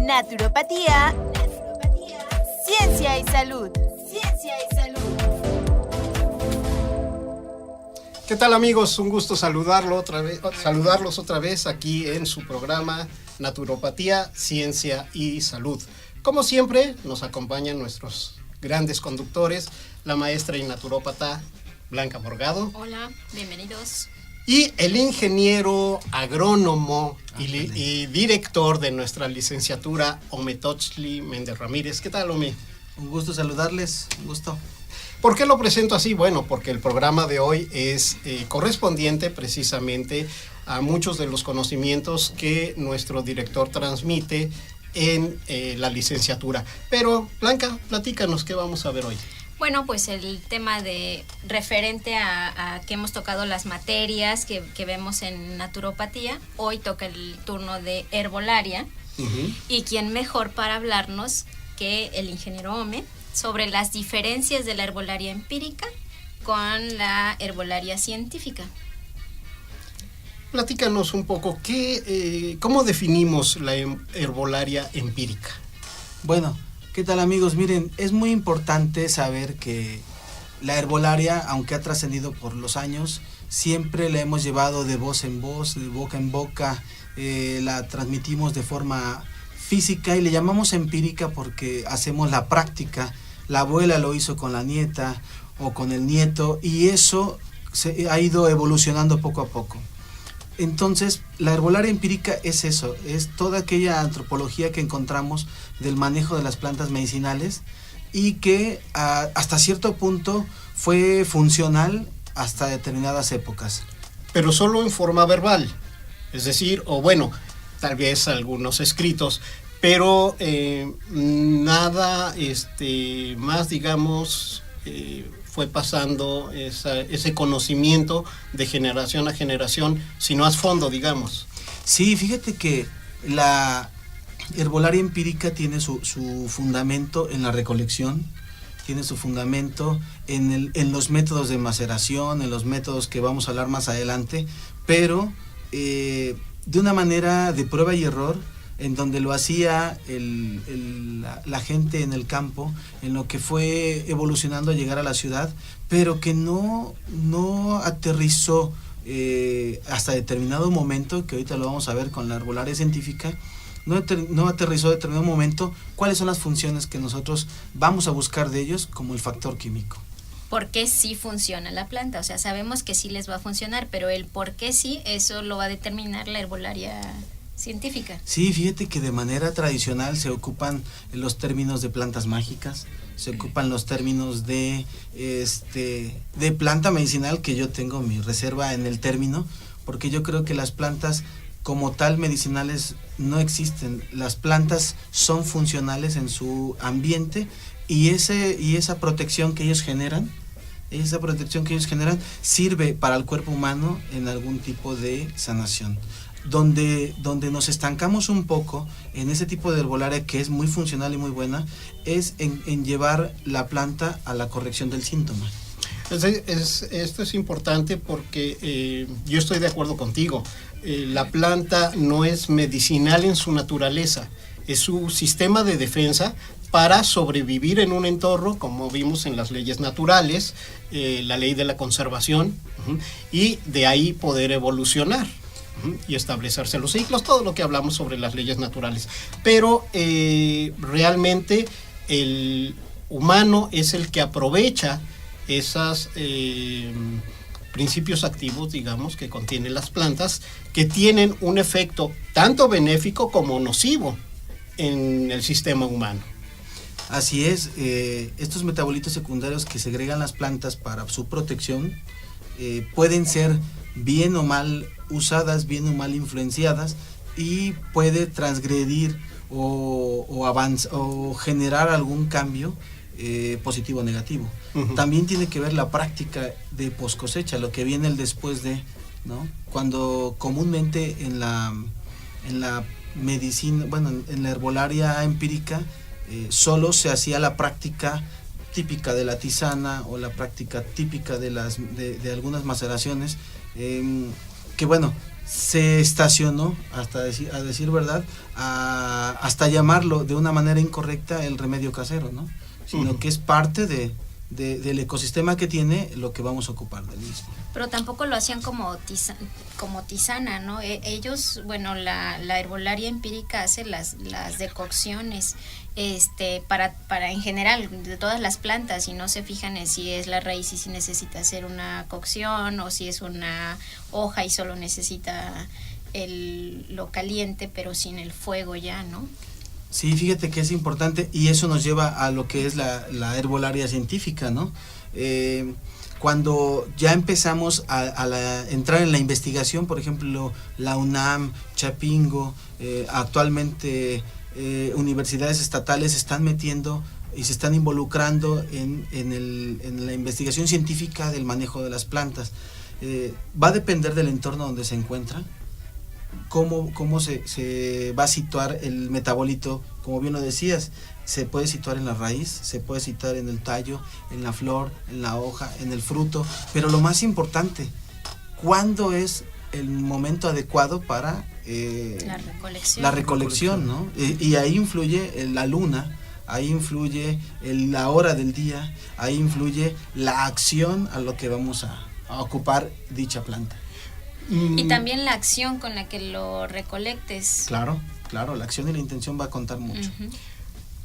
Naturopatía, ciencia y salud. ¿Qué tal, amigos? Un gusto saludarlos otra vez aquí en su programa Naturopatía, Ciencia y Salud. Como siempre, nos acompañan nuestros grandes conductores, la maestra y naturópata Blanca Morgado. Hola, bienvenidos. Y el ingeniero agrónomo y director de nuestra licenciatura, Ometochtli Méndez Ramírez. ¿Qué tal, Omi? Un gusto saludarles, un gusto. ¿Por qué lo presento así? Bueno, porque el programa de hoy es correspondiente precisamente a muchos de los conocimientos que nuestro director transmite en la licenciatura. Pero, Blanca, platícanos, ¿qué vamos a ver hoy? Bueno, pues el tema referente a que hemos tocado las materias que vemos en naturopatía, hoy toca el turno de herbolaria. Uh-huh. Y quién mejor para hablarnos que el ingeniero Ome sobre las diferencias de la herbolaria empírica con la herbolaria científica. Platícanos un poco, ¿cómo definimos la herbolaria empírica? Bueno, ¿qué tal, amigos? Miren, es muy importante saber que la herbolaria, aunque ha trascendido por los años, siempre la hemos llevado de voz en voz, de boca en boca, la transmitimos de forma física y le llamamos empírica porque hacemos la práctica. La abuela lo hizo con la nieta o con el nieto y eso se ha ido evolucionando poco a poco. Entonces, la herbolaria empírica es eso, es toda aquella antropología que encontramos del manejo de las plantas medicinales y que hasta cierto punto fue funcional hasta determinadas épocas. Pero solo en forma verbal, es decir, o bueno, tal vez algunos escritos, pero nada más, digamos, fue pasando ese conocimiento de generación a generación, sino a fondo, digamos. Sí, fíjate que la herbolaria empírica tiene su fundamento en la recolección, tiene su fundamento en los métodos de maceración, en los métodos que vamos a hablar más adelante, pero de una manera de prueba y error, en donde lo hacía la gente en el campo, en lo que fue evolucionando a llegar a la ciudad, pero que no aterrizó hasta determinado momento, que ahorita lo vamos a ver con la herbolaria científica, no aterrizó a determinado momento cuáles son las funciones que nosotros vamos a buscar de ellos como el factor químico. ¿Por qué sí funciona la planta? O sea, sabemos que sí les va a funcionar, pero el por qué sí, eso lo va a determinar la herbolaria científica. Sí, fíjate que de manera tradicional se ocupan los términos de plantas mágicas, se ocupan los términos de planta medicinal, que yo tengo mi reserva en el término, porque yo creo que las plantas como tal medicinales no existen. Las plantas son funcionales en su ambiente y esa protección que ellos generan, sirve para el cuerpo humano en algún tipo de sanación. Donde nos estancamos un poco en ese tipo de herbolaria que es muy funcional y muy buena, es en llevar la planta a la corrección del síntoma. Esto es importante porque yo estoy de acuerdo contigo. La planta no es medicinal en su naturaleza, es su sistema de defensa para sobrevivir en un entorno, como vimos en las leyes naturales, la ley de la conservación, y de ahí poder evolucionar y establecerse los ciclos, todo lo que hablamos sobre las leyes naturales. Pero realmente el humano es el que aprovecha esos principios activos, digamos, que contienen las plantas, que tienen un efecto tanto benéfico como nocivo en el sistema humano. Así es, estos metabolitos secundarios que segregan las plantas para su protección pueden ser bien o mal usadas, bien o mal influenciadas, y puede transgredir o generar algún cambio positivo o negativo. Uh-huh. También tiene que ver la práctica de post cosecha, lo que viene el después de, ¿no? Cuando comúnmente en la medicina, bueno, en la herbolaria empírica, solo se hacía la práctica típica de la tisana o la práctica típica de algunas maceraciones, que bueno, se estacionó, a decir verdad, hasta llamarlo de una manera incorrecta el remedio casero, ¿no? Sino que es parte del ecosistema que tiene lo que vamos a ocupar del mismo. Pero tampoco lo hacían como tisana, ¿no? Ellos, bueno, la herbolaria empírica hace las decocciones para en general de todas las plantas, y no se fijan en si es la raíz y si necesita hacer una cocción, o si es una hoja y solo necesita lo caliente pero sin el fuego ya, ¿no? Sí, fíjate que es importante, y eso nos lleva a lo que es la herbolaria científica, ¿no? Cuando ya empezamos a entrar en la investigación, por ejemplo, la UNAM, Chapingo, actualmente universidades estatales se están metiendo y se están involucrando en la investigación científica del manejo de las plantas. Va a depender del entorno donde se encuentran, cómo se va a situar el metabolito, como bien lo decías. Se puede situar en la raíz, se puede situar en el tallo, en la flor, en la hoja, en el fruto, pero lo más importante, ¿cuándo es el momento adecuado para la recolección, ¿no? Y ahí influye la luna, ahí influye la hora del día, ahí influye la acción a lo que vamos a ocupar dicha planta. Y también la acción con la que lo recolectes. Claro, la acción y la intención va a contar mucho. Uh-huh.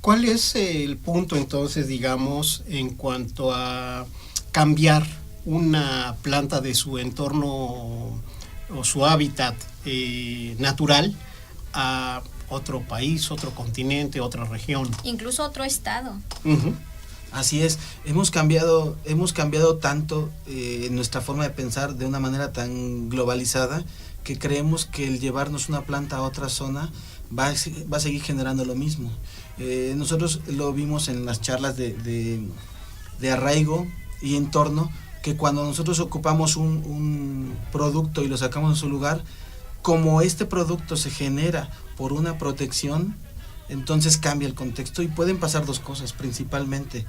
¿Cuál es el punto entonces, digamos, en cuanto a cambiar una planta de su entorno o su hábitat natural a otro país, otro continente, otra región? Incluso otro estado. Uh-huh. Así es, hemos cambiado tanto en nuestra forma de pensar de una manera tan globalizada, que creemos que el llevarnos una planta a otra zona va a seguir generando lo mismo. Nosotros lo vimos en las charlas de arraigo y entorno, que cuando nosotros ocupamos un producto y lo sacamos de su lugar, como este producto se genera por una protección, entonces cambia el contexto, y pueden pasar dos cosas principalmente.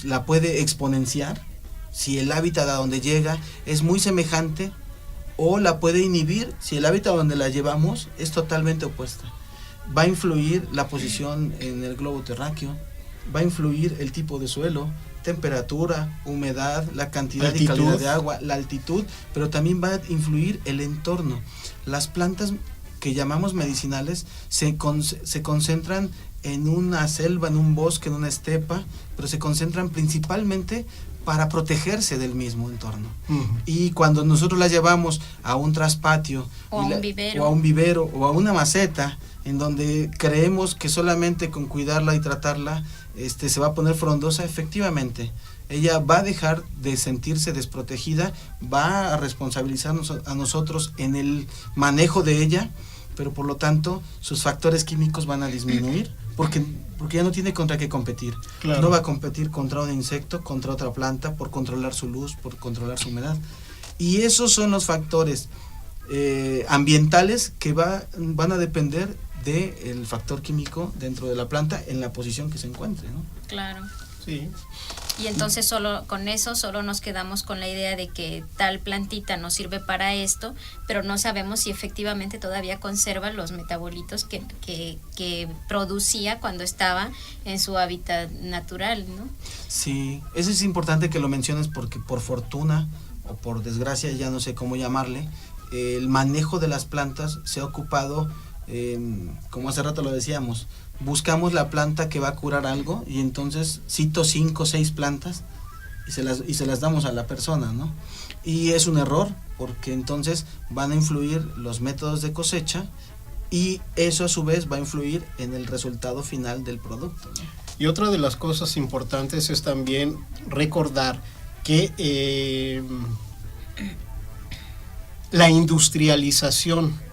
La puede exponenciar si el hábitat a donde llega es muy semejante, o la puede inhibir si el hábitat a donde la llevamos es totalmente opuesta. Va a influir la posición en el globo terráqueo, va a influir el tipo de suelo, temperatura, humedad, la cantidad y calidad de agua, la altitud, pero también va a influir el entorno. Las plantas que llamamos medicinales se concentran en una selva, en un bosque, en una estepa, pero se concentran principalmente para protegerse del mismo entorno. Uh-huh. Y cuando nosotros las llevamos a un traspatio, o a un vivero o a una maceta, en donde creemos que solamente con cuidarla y tratarla se va a poner frondosa, efectivamente ella va a dejar de sentirse desprotegida, va a responsabilizarnos a nosotros en el manejo de ella, pero por lo tanto sus factores químicos van a disminuir, porque ya no tiene contra qué competir. Claro. No va a competir contra un insecto, contra otra planta, por controlar su luz, por controlar su humedad. Y esos son los factores ambientales que van a depender del factor químico dentro de la planta en la posición que se encuentre, ¿no? Claro. Sí. Y entonces solo nos quedamos con la idea de que tal plantita nos sirve para esto, pero no sabemos si efectivamente todavía conserva los metabolitos que producía cuando estaba en su hábitat natural, ¿no? Sí, eso es importante que lo menciones, porque por fortuna o por desgracia, ya no sé cómo llamarle, el manejo de las plantas se ha ocupado, como hace rato lo decíamos, buscamos la planta que va a curar algo, y entonces cito 5 o 6 plantas y se las damos a la persona, ¿no? Y es un error, porque entonces van a influir los métodos de cosecha, y eso a su vez va a influir en el resultado final del producto, ¿no? Y otra de las cosas importantes es también recordar que la industrialización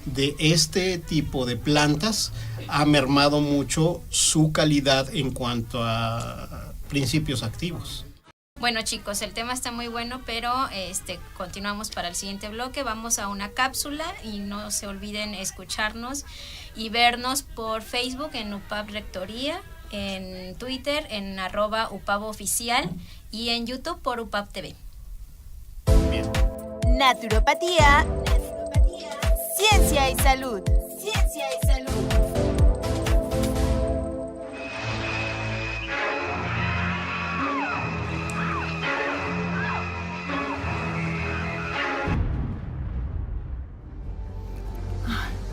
de este tipo de plantas ha mermado mucho su calidad en cuanto a principios activos. Bueno, chicos, el tema está muy bueno, pero continuamos para el siguiente bloque. Vamos a una cápsula, y no se olviden escucharnos y vernos por Facebook en UPAB Rectoría, en Twitter en @UPABoficial, y en YouTube por UPAB TV. Bien. Naturopatía Ciencia y salud. Ciencia y salud.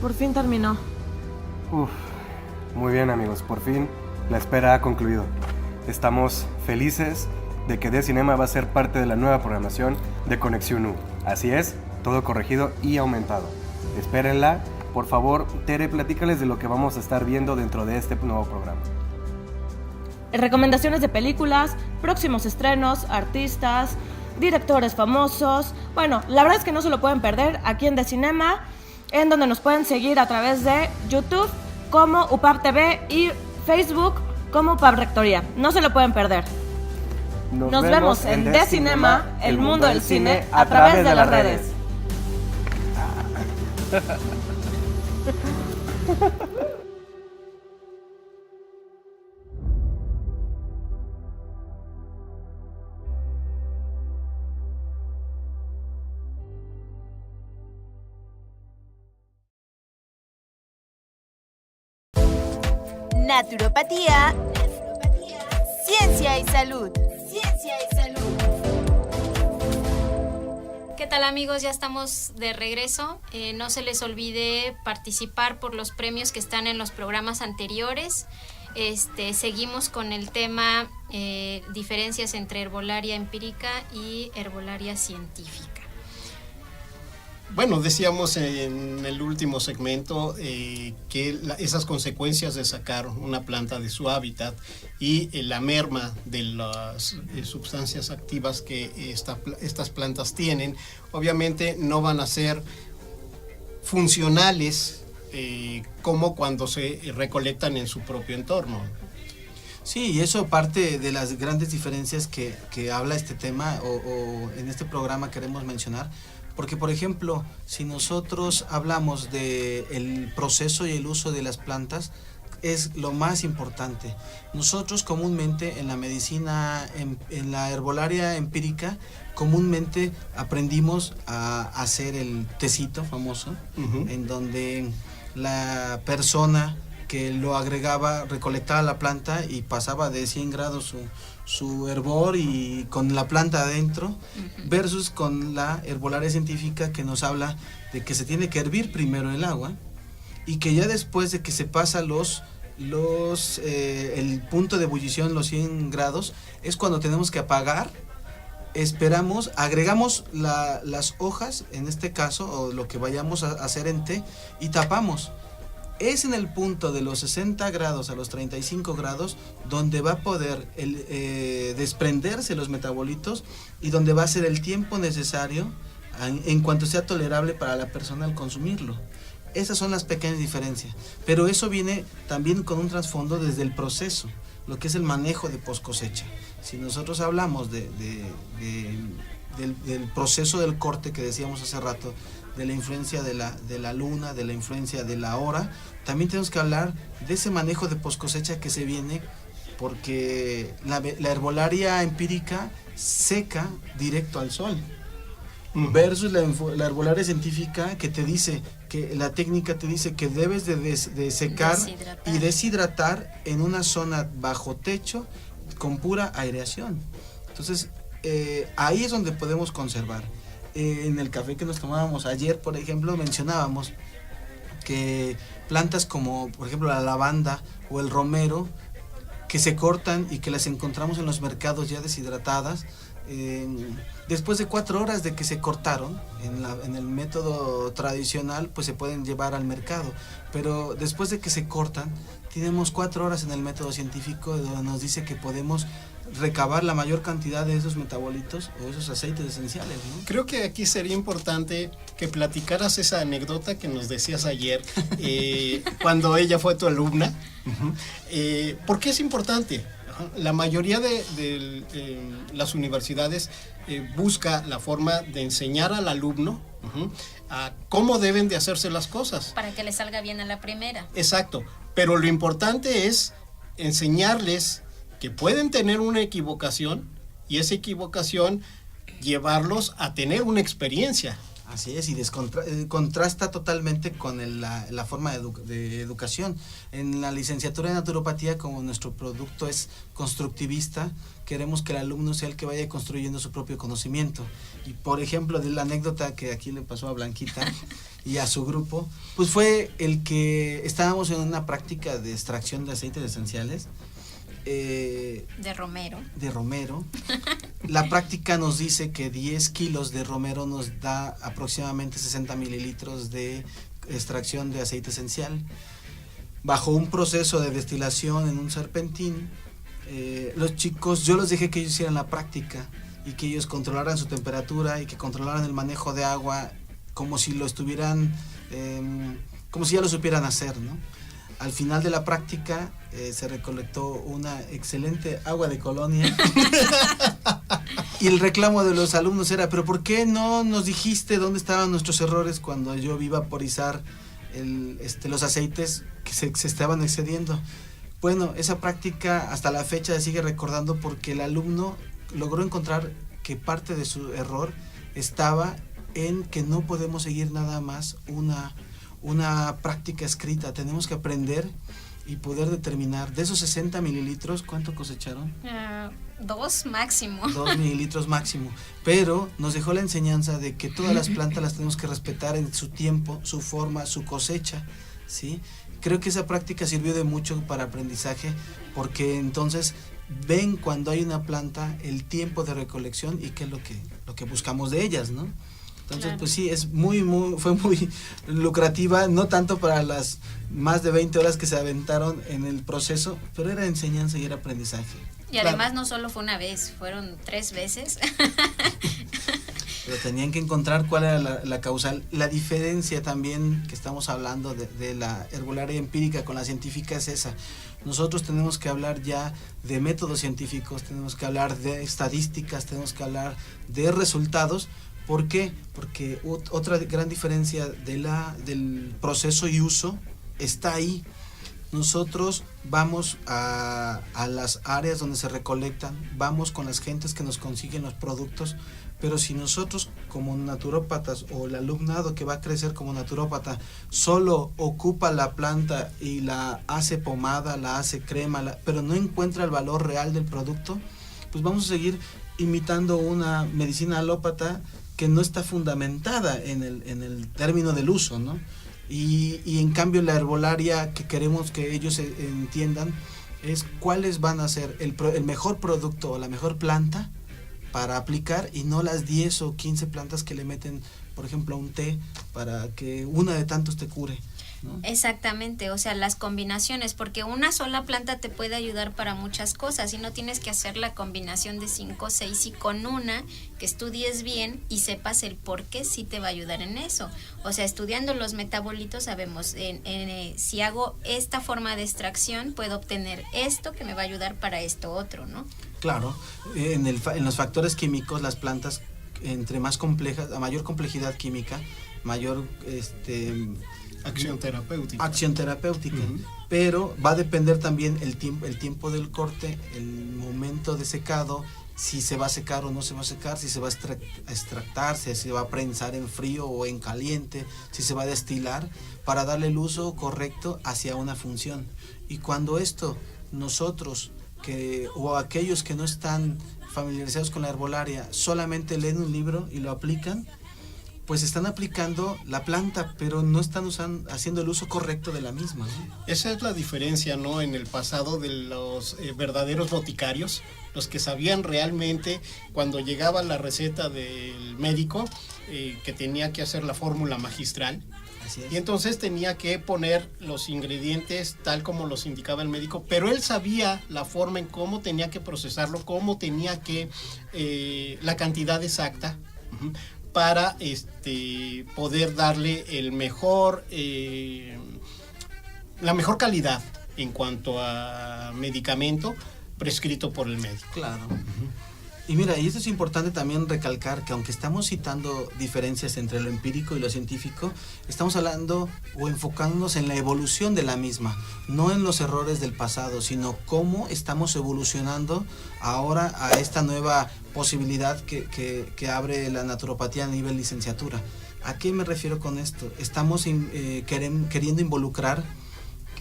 Por fin terminó. Muy bien, amigos, por fin la espera ha concluido. Estamos felices de que D-Cinema va a ser parte de la nueva programación de Conexión U. Así es, todo corregido y aumentado. Espérenla. Por favor, Tere, platícales de lo que vamos a estar viendo dentro de este nuevo programa. Recomendaciones de películas, próximos estrenos, artistas, directores famosos. Bueno, la verdad es que no se lo pueden perder aquí en D-Cinema, en donde nos pueden seguir a través de YouTube como UPAP TV y Facebook como UPAP Rectoría. No se lo pueden perder. Nos vemos en D-Cinema, el mundo del cine, a través de las redes. Naturopatía. Ciencia y salud. Ciencia y salud. ¿Qué tal, amigos? Ya estamos de regreso. No se les olvide participar por los premios que están en los programas anteriores. Seguimos con el tema diferencias entre herbolaria empírica y herbolaria científica. Bueno, decíamos en el último segmento que esas consecuencias de sacar una planta de su hábitat y la merma de las sustancias activas que estas plantas tienen, obviamente no van a ser funcionales como cuando se recolectan en su propio entorno. Sí, y eso parte de las grandes diferencias que habla este tema o en este programa queremos mencionar. Porque, por ejemplo, si nosotros hablamos del proceso y el uso de las plantas, es lo más importante. Nosotros comúnmente en la medicina, en la herbolaria empírica, comúnmente aprendimos a hacer el tecito famoso, en donde la persona que lo agregaba, recolectaba la planta y pasaba de 100 grados su hervor y con la planta adentro, versus con la herbolaria científica que nos habla de que se tiene que hervir primero el agua y que ya después de que se pasa el punto de ebullición, los 100 grados, es cuando tenemos que apagar, esperamos, agregamos las hojas, en este caso, o lo que vayamos a hacer en té, y tapamos. Es en el punto de los 60 grados a los 35 grados donde va a poder desprenderse los metabolitos y donde va a ser el tiempo necesario en cuanto sea tolerable para la persona al consumirlo. Esas son las pequeñas diferencias, pero eso viene también con un trasfondo desde el proceso, lo que es el manejo de post cosecha. Si nosotros hablamos del proceso del corte que decíamos hace rato, de la influencia de la luna, de la influencia de la hora, también tenemos que hablar de ese manejo de post cosecha que se viene, porque la herbolaria empírica seca directo al sol, versus la herbolaria científica que te dice, que la técnica te dice que debes de secar y deshidratar en una zona bajo techo con pura aireación. Entonces, ahí es donde podemos conservar. En el café que nos tomábamos ayer, por ejemplo, mencionábamos que plantas como, por ejemplo, la lavanda o el romero, que se cortan y que las encontramos en los mercados ya deshidratadas, después de 4 horas de que se cortaron, en el método tradicional, pues se pueden llevar al mercado, pero después de que se cortan, tenemos 4 horas en el método científico donde nos dice que podemos recabar la mayor cantidad de esos metabolitos o esos aceites esenciales, ¿no? Creo que aquí sería importante que platicaras esa anécdota que nos decías ayer, cuando ella fue tu alumna. ¿Por qué es importante? La mayoría de las universidades busca la forma de enseñar al alumno a cómo deben de hacerse las cosas. Para que le salga bien a la primera. Exacto, pero lo importante es enseñarles que pueden tener una equivocación y esa equivocación llevarlos a tener una experiencia. Así es, y contrasta totalmente con la forma de educación. En la licenciatura de naturopatía, como nuestro producto es constructivista, queremos que el alumno sea el que vaya construyendo su propio conocimiento. Y por ejemplo, de la anécdota que aquí le pasó a Blanquita y a su grupo, pues fue el que estábamos en una práctica de extracción de aceites esenciales. De romero. La práctica nos dice que 10 kilos de romero nos da aproximadamente 60 mililitros de extracción de aceite esencial. Bajo un proceso de destilación en un serpentín, los chicos, yo los dejé que ellos hicieran la práctica y que ellos controlaran su temperatura y que controlaran el manejo de agua como si lo estuvieran, como si ya lo supieran hacer, ¿no? Al final de la práctica se recolectó una excelente agua de colonia y el reclamo de los alumnos era, pero ¿por qué no nos dijiste dónde estaban nuestros errores cuando yo vi vaporizar los aceites que se estaban excediendo? Bueno, esa práctica hasta la fecha se sigue recordando porque el alumno logró encontrar que parte de su error estaba en que no podemos seguir nada más una práctica escrita, tenemos que aprender y poder determinar de esos 60 mililitros, ¿cuánto cosecharon? 2 máximo. 2 mililitros máximo, pero nos dejó la enseñanza de que todas las plantas las tenemos que respetar en su tiempo, su forma, su cosecha, ¿sí? Creo que esa práctica sirvió de mucho para aprendizaje, porque entonces ven cuando hay una planta el tiempo de recolección y qué es lo que buscamos de ellas, ¿no? Entonces, pues sí, fue muy lucrativa, no tanto para las más de 20 horas que se aventaron en el proceso, pero era enseñanza y era aprendizaje. Y además no solo fue una vez, fueron 3 veces. Pero tenían que encontrar cuál era la causal. La diferencia también que estamos hablando de la herbolaria empírica con la científica es esa. Nosotros tenemos que hablar ya de métodos científicos, tenemos que hablar de estadísticas, tenemos que hablar de resultados. ¿Por qué? Porque otra gran diferencia del proceso y uso está ahí. Nosotros vamos a las áreas donde se recolectan, vamos con las gentes que nos consiguen los productos, pero si nosotros como naturópatas o el alumnado que va a crecer como naturópata solo ocupa la planta y la hace pomada, la hace crema, pero no encuentra el valor real del producto, pues vamos a seguir imitando una medicina alópata que no está fundamentada en el término del uso, ¿no? Y en cambio la herbolaria que queremos que ellos entiendan es cuáles van a ser el mejor producto o la mejor planta para aplicar y no las 10 o 15 plantas que le meten, por ejemplo, a un té para que una de tantos te cure, ¿no? Exactamente, o sea, las combinaciones, porque una sola planta te puede ayudar para muchas cosas y no tienes que hacer la combinación de 5 o 6 y con una que estudies bien y sepas el por qué sí te va a ayudar en eso. O sea, estudiando los metabolitos sabemos, si hago esta forma de extracción puedo obtener esto que me va a ayudar para esto otro, ¿no? Claro, en los factores químicos las plantas entre más complejas, a mayor complejidad química, mayor acción terapéutica. Uh-huh. Pero va a depender también el tiempo del corte, el momento de secado, si se va a secar o no se va a secar, si se va a extractar, si se va a prensar en frío o en caliente, si se va a destilar, para darle el uso correcto hacia una función. Y cuando esto nosotros o aquellos que no están familiarizados con la herbolaria solamente leen un libro y lo aplican, pues están aplicando la planta, pero no están haciendo el uso correcto de la misma, ¿no? Esa es la diferencia, ¿no? En el pasado de los verdaderos boticarios, los que sabían realmente cuando llegaba la receta del médico que tenía que hacer la fórmula magistral. Así es. Y entonces tenía que poner los ingredientes tal como los indicaba el médico, pero él sabía la forma en cómo tenía que procesarlo, cómo tenía que, la cantidad exacta, uh-huh, para poder darle la mejor calidad en cuanto a medicamento prescrito por el médico. Claro. Uh-huh. Y mira, y esto es importante también recalcar que aunque estamos citando diferencias entre lo empírico y lo científico, estamos hablando o enfocándonos en la evolución de la misma, no en los errores del pasado, sino cómo estamos evolucionando ahora a esta nueva posibilidad que abre la naturopatía a nivel licenciatura. ¿A qué me refiero con esto? Estamos queriendo involucrar,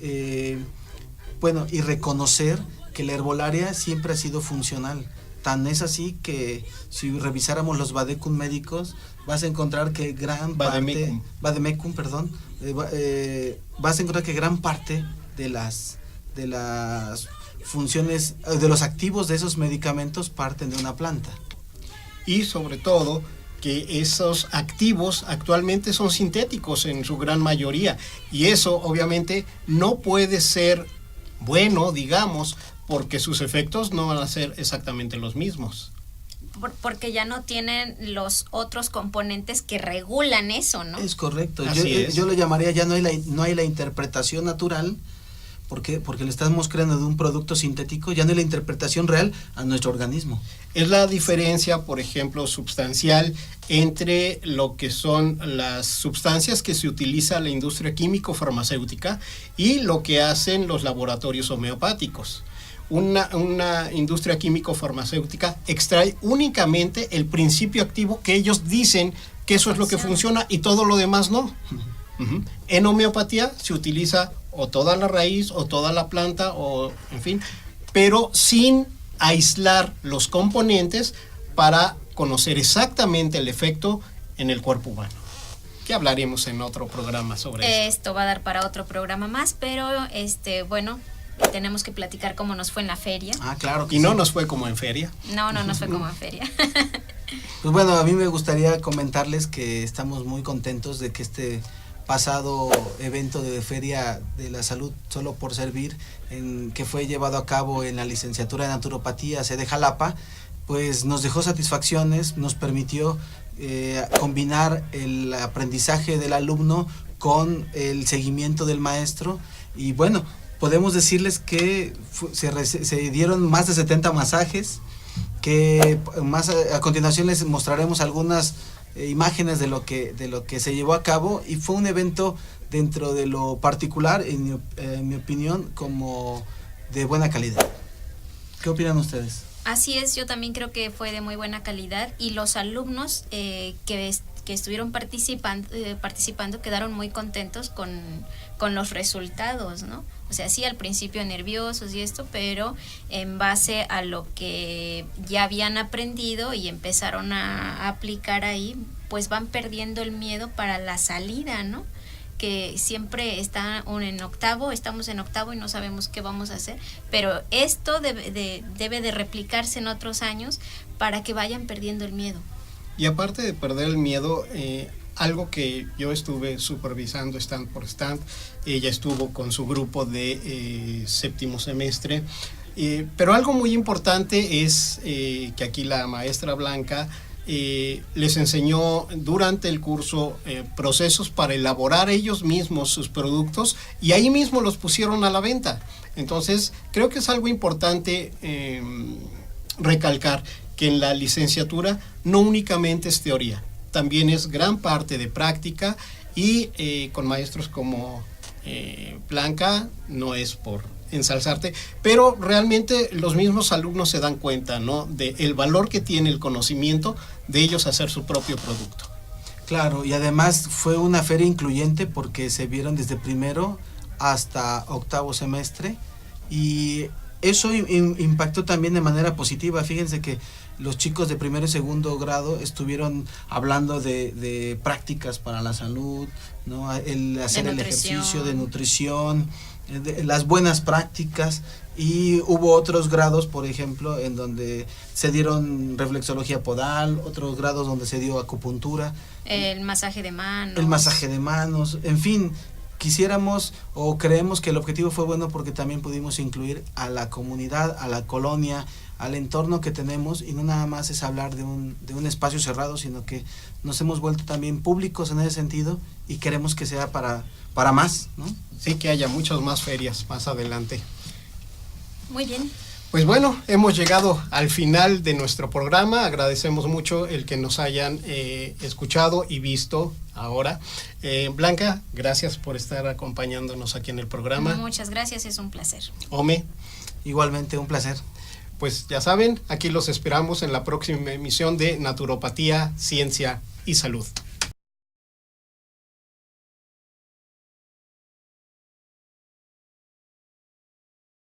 y reconocer que la herbolaria siempre ha sido funcional. Tan es así que si revisáramos los vademecum médicos, vas a encontrar que vas a encontrar que gran parte de las funciones, de los activos de esos medicamentos parten de una planta. Y sobre todo que esos activos actualmente son sintéticos en su gran mayoría, y eso obviamente no puede ser bueno, digamos, porque sus efectos no van a ser exactamente los mismos. Porque ya no tienen los otros componentes que regulan eso, ¿no? Es correcto. Así Yo lo llamaría, ya no hay la interpretación natural, porque le estamos creando de un producto sintético, ya no hay la interpretación real a nuestro organismo. Es la diferencia, por ejemplo, sustancial entre lo que son las sustancias que se utiliza en la industria químico-farmacéutica y lo que hacen los laboratorios homeopáticos. Una industria químico-farmacéutica extrae únicamente el principio activo que ellos dicen que eso es lo que funciona y todo lo demás no. Uh-huh. En homeopatía se utiliza o toda la raíz o toda la planta, o en fin, pero sin aislar los componentes para conocer exactamente el efecto en el cuerpo humano. Que hablaremos en otro programa sobre esto. Esto va a dar para otro programa más, pero tenemos que platicar cómo nos fue en la feria. Ah, claro. Y no nos fue como en feria. No nos fue como en feria. Pues bueno, a mí me gustaría comentarles que estamos muy contentos de que este pasado evento de Feria de la Salud Solo por Servir, que fue llevado a cabo en la licenciatura de naturopatía sede Jalapa, pues nos dejó satisfacciones, nos permitió combinar el aprendizaje del alumno con el seguimiento del maestro, y bueno, podemos decirles que se dieron más de 70 masajes, que más a continuación les mostraremos algunas imágenes de lo que se llevó a cabo, y fue un evento dentro de lo particular, en mi opinión, como de buena calidad. ¿Qué opinan ustedes? Así es, yo también creo que fue de muy buena calidad, y los alumnos que estuvieron participando quedaron muy contentos con los resultados, ¿no? O sea, sí, al principio nerviosos y esto, pero en base a lo que ya habían aprendido y empezaron a aplicar ahí, pues van perdiendo el miedo para la salida, ¿no? Que siempre estamos en octavo y no sabemos qué vamos a hacer, pero esto debe de replicarse en otros años para que vayan perdiendo el miedo. Y aparte de perder el miedo, algo que yo estuve supervisando stand por stand, ella estuvo con su grupo de séptimo semestre, pero algo muy importante es que aquí la maestra Blanca les enseñó durante el curso procesos para elaborar ellos mismos sus productos, y ahí mismo los pusieron a la venta. Entonces creo que es algo importante recalcar que en la licenciatura no únicamente es teoría, también es gran parte de práctica, y con maestros como Blanca, no es por ensalzarte, pero realmente los mismos alumnos se dan cuenta, ¿no?, de el valor que tiene el conocimiento de ellos hacer su propio producto. Claro, y además fue una feria incluyente porque se vieron desde primero hasta octavo semestre, y eso impactó también de manera positiva. Fíjense que los chicos de primero y segundo grado estuvieron hablando de prácticas para la salud, ¿no? El hacer el ejercicio, de nutrición, de las buenas prácticas, y hubo otros grados, por ejemplo, en donde se dieron reflexología podal, otros grados donde se dio acupuntura, el masaje de manos, en fin. Quisiéramos o creemos que el objetivo fue bueno porque también pudimos incluir a la comunidad, a la colonia, al entorno que tenemos, y no nada más es hablar de un espacio cerrado, sino que nos hemos vuelto también públicos en ese sentido, y queremos que sea para más, ¿no? Sí, que haya muchas más ferias más adelante. Muy bien. Pues bueno, hemos llegado al final de nuestro programa. Agradecemos mucho el que nos hayan escuchado y visto ahora. Blanca, gracias por estar acompañándonos aquí en el programa. Muchas gracias, es un placer. Ome. Igualmente, un placer. Pues ya saben, aquí los esperamos en la próxima emisión de Naturopatía, Ciencia y Salud.